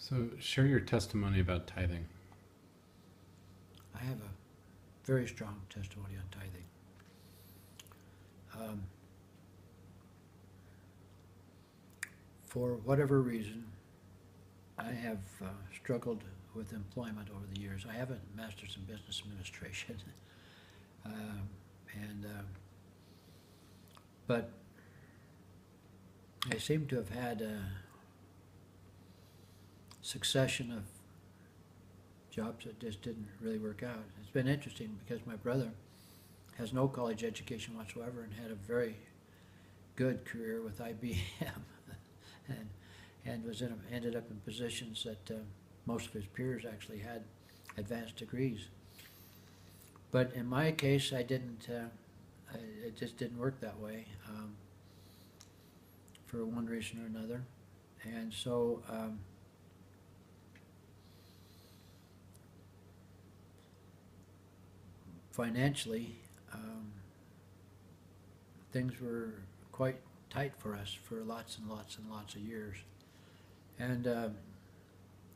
So, share your testimony about tithing. I have a very strong testimony on tithing. Um, for whatever reason, I have struggled with employment over the years. I have a master's in business administration, um, and but I seem to have had a succession of jobs that just didn't really work out. It's been interesting because my brother has no college education whatsoever and had a very good career with IBM, and ended up in positions that most of his peers actually had advanced degrees. But in my case, I didn't. It just didn't work that way for one reason or another, and so. Financially, things were quite tight for us for lots and lots and lots of years. And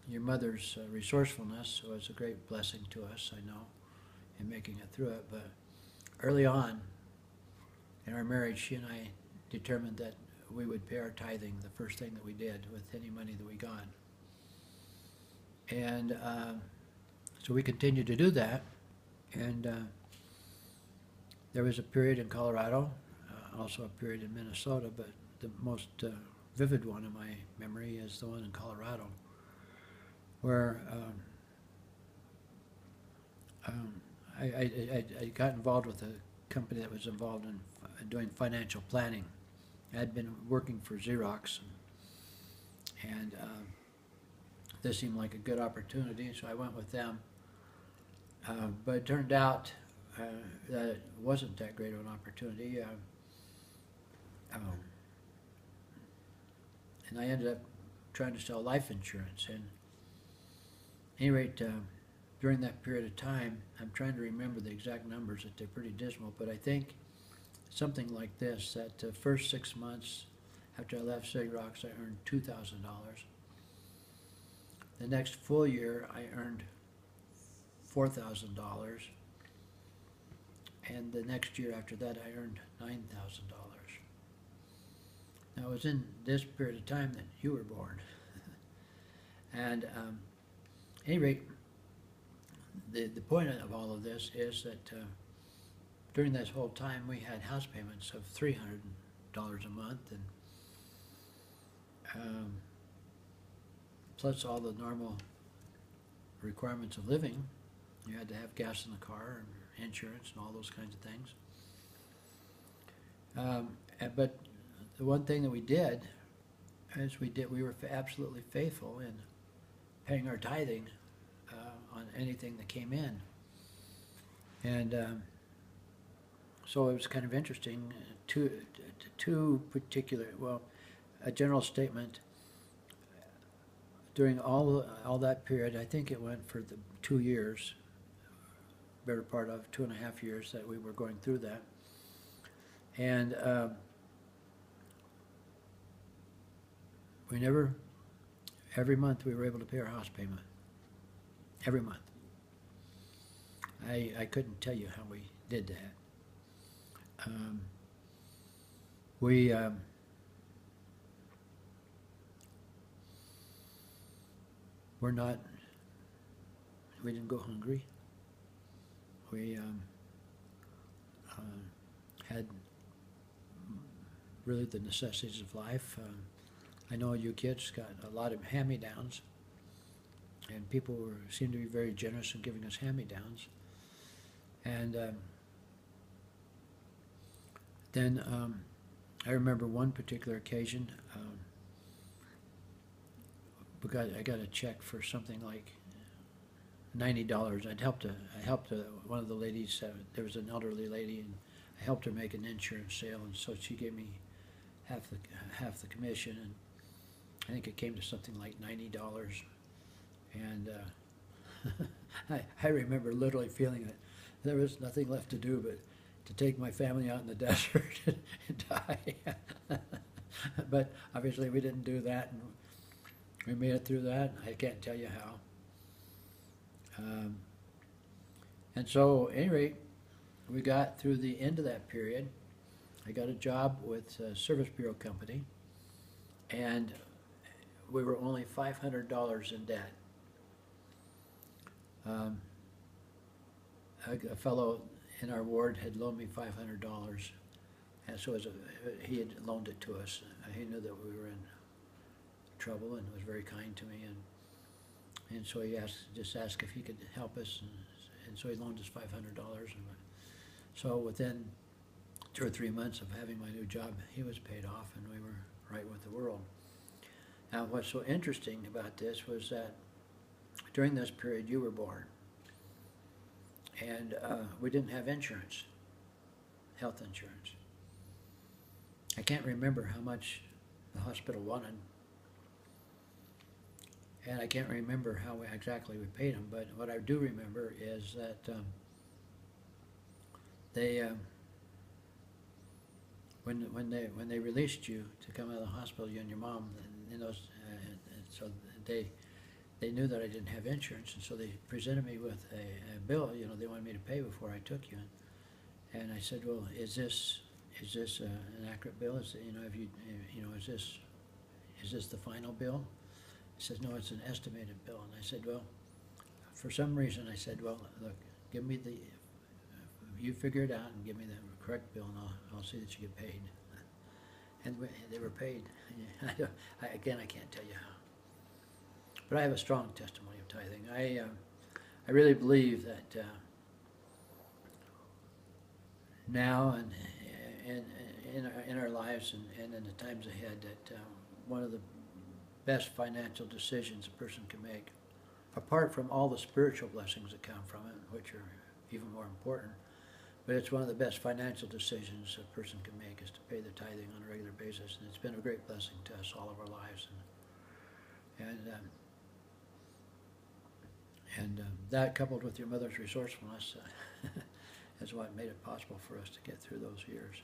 your mother's resourcefulness was a great blessing to us, I know, in making it through it. But early on in our marriage, she and I determined that we would pay our tithing the first thing that we did with any money that we got. And so we continued to do that. And there was a period in Colorado, also a period in Minnesota, but the most vivid one in my memory is the one in Colorado, where I got involved with a company that was involved in doing financial planning. I had been working for Xerox, and this seemed like a good opportunity, so I went with them. But it turned out that it wasn't that great of an opportunity. And I ended up trying to sell life insurance. And at any rate, during that period of time, I'm trying to remember the exact numbers, that they're pretty dismal, but I think something like this, that the first 6 months after I left Xerox, I earned $2,000. The next full year, I earned $4,000, and the next year after that I earned $9,000. Now it was in this period of time that you were born. And at any rate, the point of all of this is that during this whole time we had house payments of $300 a month, and plus all the normal requirements of living. You had to have gas in the car and insurance and all those kinds of things. But the one thing that we did is we were absolutely faithful in paying our tithing on anything that came in. And so it was kind of interesting. Two particular, well, a general statement. During all that period, I think it went for the 2 years, better part of 2.5 years that we were going through that. And we never, every month we were able to pay our house payment. Every month. I couldn't tell you how we did that. We didn't go hungry. We had really the necessities of life. I know you kids got a lot of hand-me-downs, and people seemed to be very generous in giving us hand-me-downs. And then I remember one particular occasion, I got a check for something like $90. I helped one of the ladies. There was an elderly lady, and I helped her make an insurance sale, and so she gave me half the commission, and I think it came to something like $90. And I remember literally feeling that there was nothing left to do but to take my family out in the desert and die. But obviously we didn't do that, and We made it through that. I can't tell you how. And so, at any rate, we got through the end of that period. I got a job with a Service Bureau company, and we were only $500 in debt. A fellow in our ward had loaned me $500, and so he had loaned it to us. He knew that we were in trouble and was very kind to me, and so he just asked if he could help us, and so he loaned us $500. And so within 2 or 3 months of having my new job, he was paid off, and we were right with the world. Now, what's so interesting about this was that during this period you were born, and we didn't have insurance, health insurance. I can't remember how much the hospital wanted, and I can't remember how exactly we paid them, but what I do remember is that when they released you to come out of the hospital, you and your mom, so they knew that I didn't have insurance, and so they presented me with a bill. They wanted me to pay before I took you, and I said, well, is this an accurate bill? Is this the final bill? He says, no, it's an estimated bill. And I said, well, for some reason, well, look, give me you figure it out and give me the correct bill, and I'll see that you get paid. And they were paid. Again, I can't tell you how. But I have a strong testimony of tithing. I really believe that now and in our lives and in the times ahead, that one of the best financial decisions a person can make, apart from all the spiritual blessings that come from it, which are even more important, but it's one of the best financial decisions a person can make is to pay the tithing on a regular basis, and it's been a great blessing to us all of our lives. And that, coupled with your mother's resourcefulness, is what made it possible for us to get through those years.